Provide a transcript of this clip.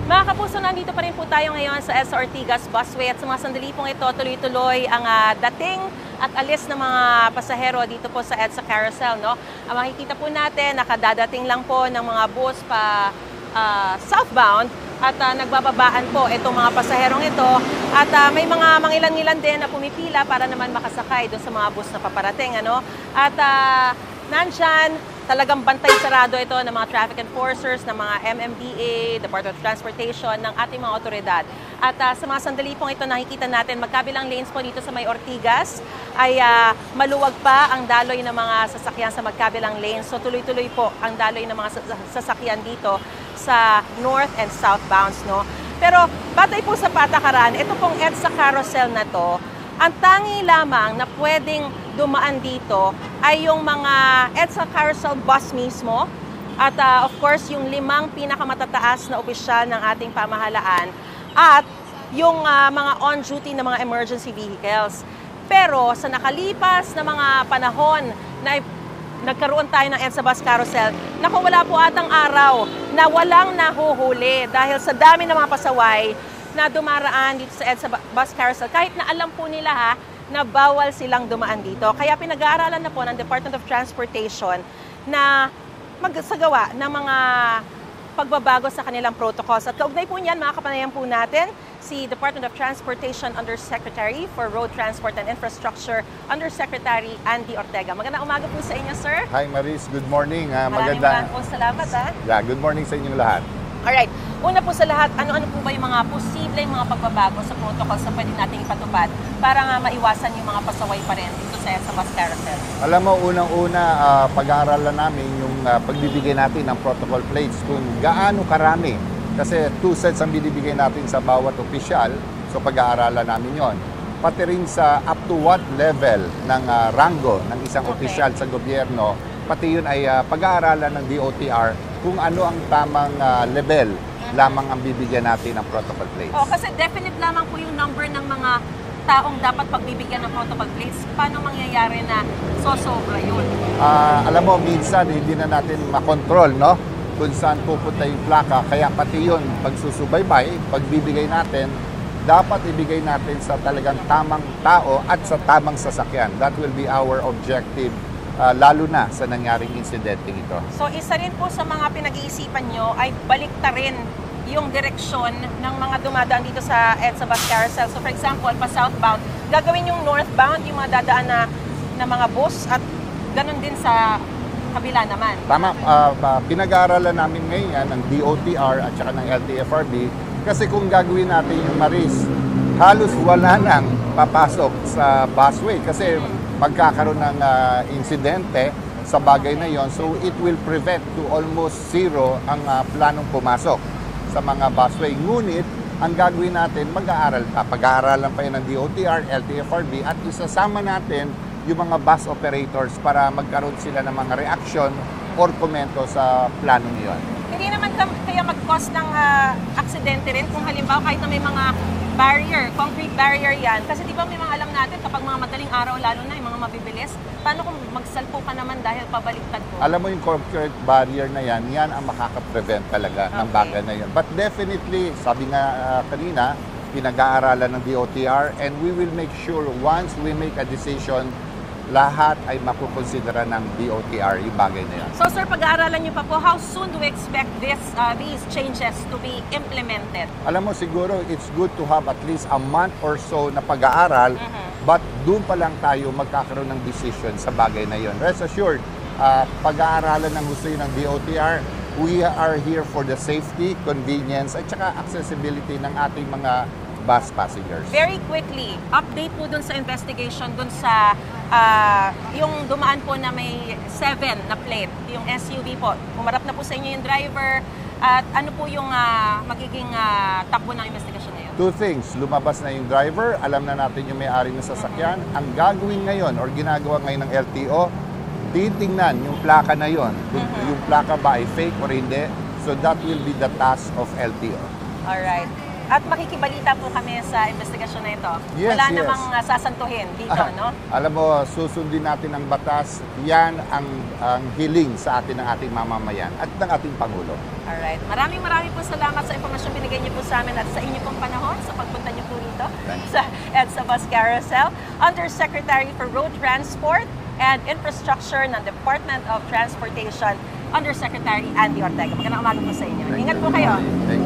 Mga kapuso, nandito pa rin po tayo ngayon sa EDSA Ortigas Busway at sa mga sandali pong ito, tuloy-tuloy ang dating at alis ng mga pasahero dito po sa EDSA Carousel. No? Ang makikita po natin, nakadadating lang po ng mga bus pa southbound at nagbababaan po itong mga pasaherong ito at may mga mangilan-ngilan din na pumipila para naman makasakay doon sa mga bus na paparating. Ano? At nandyan, talagang bantay sarado ito ng mga traffic enforcers, ng mga MMDA, Department of Transportation, ng ating mga otoridad. At sa mga sandali pong ito nakikita natin, magkabilang lanes po dito sa may Ortigas ay maluwag pa ang daloy ng mga sasakyan sa magkabilang lanes. So tuloy-tuloy po ang daloy ng mga sasakyan dito sa north and southbounds. No? Pero batay po sa patakaran, ito pong EDSA Carousel na to, ang tangi lamang na pwedeng dumaan dito ay yung mga EDSA Carousel bus mismo at of course yung 5 pinakamatataas na opisyal ng ating pamahalaan at yung mga on-duty na mga emergency vehicles. Pero sa nakalipas na mga panahon na nagkaroon tayo ng EDSA Bus Carousel, naku, wala po atang araw na walang nahuhuli dahil sa dami ng mga pasaway na dumaraan dito sa EDSA Bus Carousel kahit na alam po nila na bawal silang dumaan dito. Kaya pinag-aaralan na po ng Department of Transportation na magsagawa ng mga pagbabago sa kanilang protocols. At kaugnay po niyan, mga kapanayan po natin, si Department of Transportation Undersecretary for Road Transport and Infrastructure, Undersecretary Andy Ortega. Magandang umaga po sa inyo, sir. Hi Maris, good morning. Maraming po salamat. Yeah, good morning sa inyong lahat. Alright, una po sa lahat, ano-ano po ba yung mga posibleng mga pagbabago sa protocols na pwede nating ipatupad para nga maiwasan yung mga pasaway pa rin dito sa EDSA Bus Carousel? Alam mo, unang-una, pag-aaralan namin yung pagbibigay natin ng protocol plates kung gaano karami. Kasi 2 sets ang binibigay natin sa bawat opisyal, so pag-aaralan namin yon. Pati rin sa up to what level ng rango ng isang opisyal sa gobyerno, pati yun ay pag-aaralan ng DOTR kung ano ang tamang level lamang ang bibigyan natin ng protocol plates. Kasi definite lamang po yung number ng mga taong dapat pagbibigyan ng protocol plates. Paano mangyayari na sosobra yun? Alam mo, minsan hindi na natin makontrol, no? Kung saan pupunta yung plaka. Kaya pati yun, pagsusubaybay, pagbibigay natin, dapat ibigay natin sa talagang tamang tao at sa tamang sasakyan. That will be our objective, lalo na sa nangyaring insidente ito. So isa rin po sa mga pinag-iisipan nyo ay baliktarin yung direksyon ng mga dumadaan dito sa EDSA Bus Carousel. So for example, pa southbound, gagawin yung northbound, yung mga dadaan na mga bus at ganun din sa kabila naman. Tama, pinag-aaralan namin ngayon yan ng DOTR at saka ng LTFRB kasi kung gagawin natin yung Maris, halos wala nang papasok sa busway kasi magkakaroon ng insidente sa bagay na yon. So it will prevent to almost zero ang planong pumasok sa mga busway. Ngunit ang gagawin natin, pag-aaralan pa yan ng DOTR, LTFRB at isasama natin yung mga bus operators para magkaroon sila ng mga reaction or komento sa planong yon. Hindi naman kaya mag-cause ng aksidente rin kung halimbawa kahit na may mga barrier, concrete barrier yan. Kasi di ba may mga alam natin kapag mga madaling araw, lalo na yung mga mabibilis, paano kung magsalpo ka naman dahil pabaliktad ko? Alam mo yung concrete barrier na yan ang makaka-prevent talaga ng bagay na yun. But definitely, sabi nga kanina, pinag-aaralan ng DOTR and we will make sure once we make a decision, lahat ay makukonsidera ng DOTR yung bagay na yan. So sir, pag-aaralan niyo pa po, how soon do we expect these changes to be implemented? Alam mo, siguro it's good to have at least a month or so na pag-aaral, but doon pa lang tayo magkakaroon ng decision sa bagay na yon. Rest assured, pag-aaralan ng gusto ng DOTR, we are here for the safety, convenience, at saka accessibility ng ating mga bus passengers. Very quickly, update po dun sa investigation, dun sa yung dumaan po na may 7 na plate, yung SUV po. Umarap na po sa inyo yung driver at ano po yung magiging takbo ng investigation na yun? 2 things. Lumabas na yung driver, alam na natin yung may-ari ng sasakyan. Ang gagawin ngayon or ginagawa ngayon ng LTO, titingnan yung plaka na yon. Kung yung plaka ba ay fake or hindi. So that will be the task of LTO. Alright. At makikibalita po kami sa investigasyon na ito. Yes, wala namang sasantuhin dito, no? Alam mo, susundin natin ang batas. Yan ang hiling sa atin ng ating mamamayan at ng ating Pangulo. Alright. Maraming po salamat sa impormasyon binigay niyo po sa amin at sa inyo pong panahon sa pagpunta niyo po rito Thanks. sa EDSA Bus Carousel. Undersecretary for Road Transport and Infrastructure ng Department of Transportation, Undersecretary Andy Ortega. Magandang umaga po sa inyo. Ingat po kayo. Thank you.